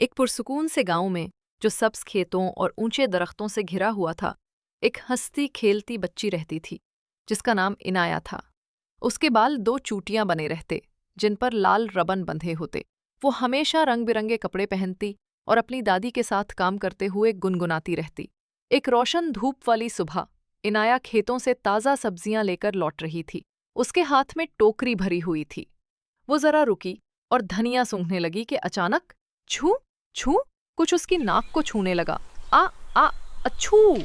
एक पुरसुकून से गांव में, जो सब्ज खेतों और ऊंचे दरख्तों से घिरा हुआ था, एक हंसती खेलती बच्ची रहती थी, जिसका नाम इनाया था। उसके बाल दो चूटियां बने रहते, जिन पर लाल रबन बंधे होते। वो हमेशा रंग बिरंगे कपड़े पहनती और अपनी दादी के साथ काम करते हुए गुनगुनाती रहती। एक रोशन धूप वाली सुबह इनाया खेतों से ताज़ा सब्जियां लेकर लौट रही थी। उसके हाथ में टोकरी भरी हुई थी। वो जरा रुकी और धनिया सूंघने लगी कि अचानक छू छू कुछ उसकी नाक को छूने लगा। आ आ अच्छू!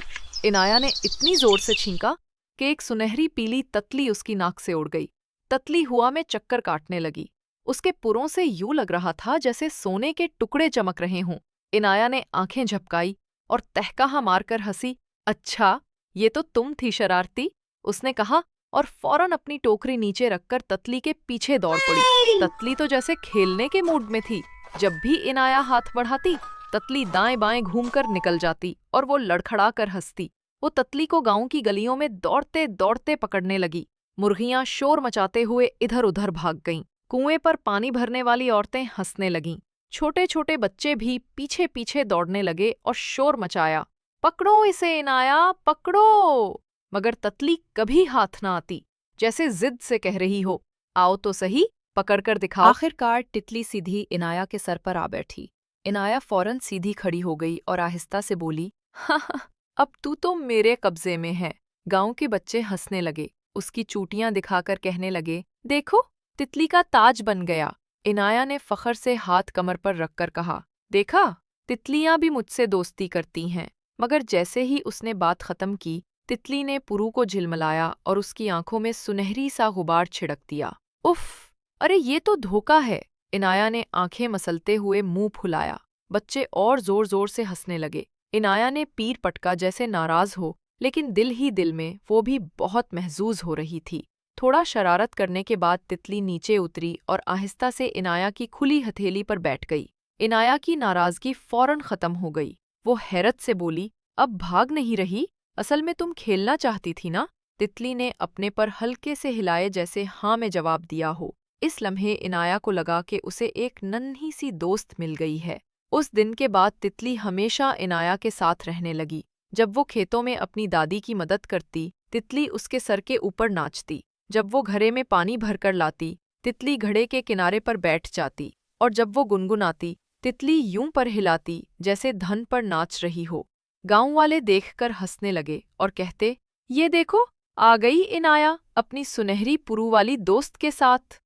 इनाया ने इतनी जोर से छींका कि एक सुनहरी पीली ततली उसकी नाक से उड़ गई। ततली हुआ में चक्कर काटने लगी। उसके पुरों से यूं लग रहा था जैसे सोने के टुकड़े चमक रहे हों। इनाया ने आंखें झपकाई और तहकाहा मारकर हंसी। अच्छा, ये तो तुम थी शरारती, उसने कहा, और फौरन अपनी टोकरी नीचे रखकर ततली के पीछे दौड़ पड़ी। ततली तो जैसे खेलने के मूड में थी। जब भी इनाया हाथ बढ़ाती, ततली दाएं बाएं घूमकर निकल जाती और वो लड़खड़ा कर हंसती। वो ततली को गांव की गलियों में दौड़ते दौड़ते पकड़ने लगी। मुर्गियां शोर मचाते हुए इधर उधर भाग गईं। कुएं पर पानी भरने वाली औरतें हंसने लगीं। छोटे छोटे बच्चे भी पीछे पीछे दौड़ने लगे और शोर मचाया, पकड़ो इसे इनाया, पकड़ो! मगर ततली कभी हाथ न आती, जैसे जिद से कह रही हो, आओ तो सही, पकड़कर दिखाओ। आखिरकार तितली सीधी इनाया के सर पर आ बैठी। इनाया फौरन सीधी खड़ी हो गई और आहिस्ता से बोली, हाँ, अब तू तो मेरे कब्जे में है। गांव के बच्चे हंसने लगे। उसकी चूटियां दिखाकर कहने लगे, देखो, तितली का ताज बन गया। इनाया ने फखर से हाथ कमर पर रखकर कहा, देखा, तितलियां भी मुझसे दोस्ती करती हैं। मगर जैसे ही उसने बात खत्म की, तितली ने पुरू को झिलमिलाया और उसकी आंखों में सुनहरी सा गुबार छिड़क दिया। उफ! अरे ये तो धोखा है। इनाया ने आंखें मसलते हुए मुंह फुलाया। बच्चे और जोर जोर से हंसने लगे। इनाया ने पीर पटका जैसे नाराज हो, लेकिन दिल ही दिल में वो भी बहुत महजूज हो रही थी। थोड़ा शरारत करने के बाद तितली नीचे उतरी और आहिस्ता से इनाया की खुली हथेली पर बैठ गई। इनाया की नाराजगी फौरन खत्म हो गई। वो हैरत से बोली, अब भाग नहीं रही? असल में तुम खेलना चाहती थी ना? तितली ने अपने पर हल्के से हिलाए जैसे हाँ में जवाब दिया हो। इस लम्हे इनाया को लगा कि उसे एक नन्ही सी दोस्त मिल गई है। उस दिन के बाद तितली हमेशा इनाया के साथ रहने लगी। जब वो खेतों में अपनी दादी की मदद करती, तितली उसके सर के ऊपर नाचती। जब वो घड़े में पानी भरकर लाती, तितली घड़े के किनारे पर बैठ जाती। और जब वो गुनगुनाती, तितली यूं पर हिलाती जैसे धन पर नाच रही हो। गांव वाले देखकर हंसने लगे और कहते, ये देखो, आ गई इनाया अपनी सुनहरी पुरू वाली दोस्त के साथ।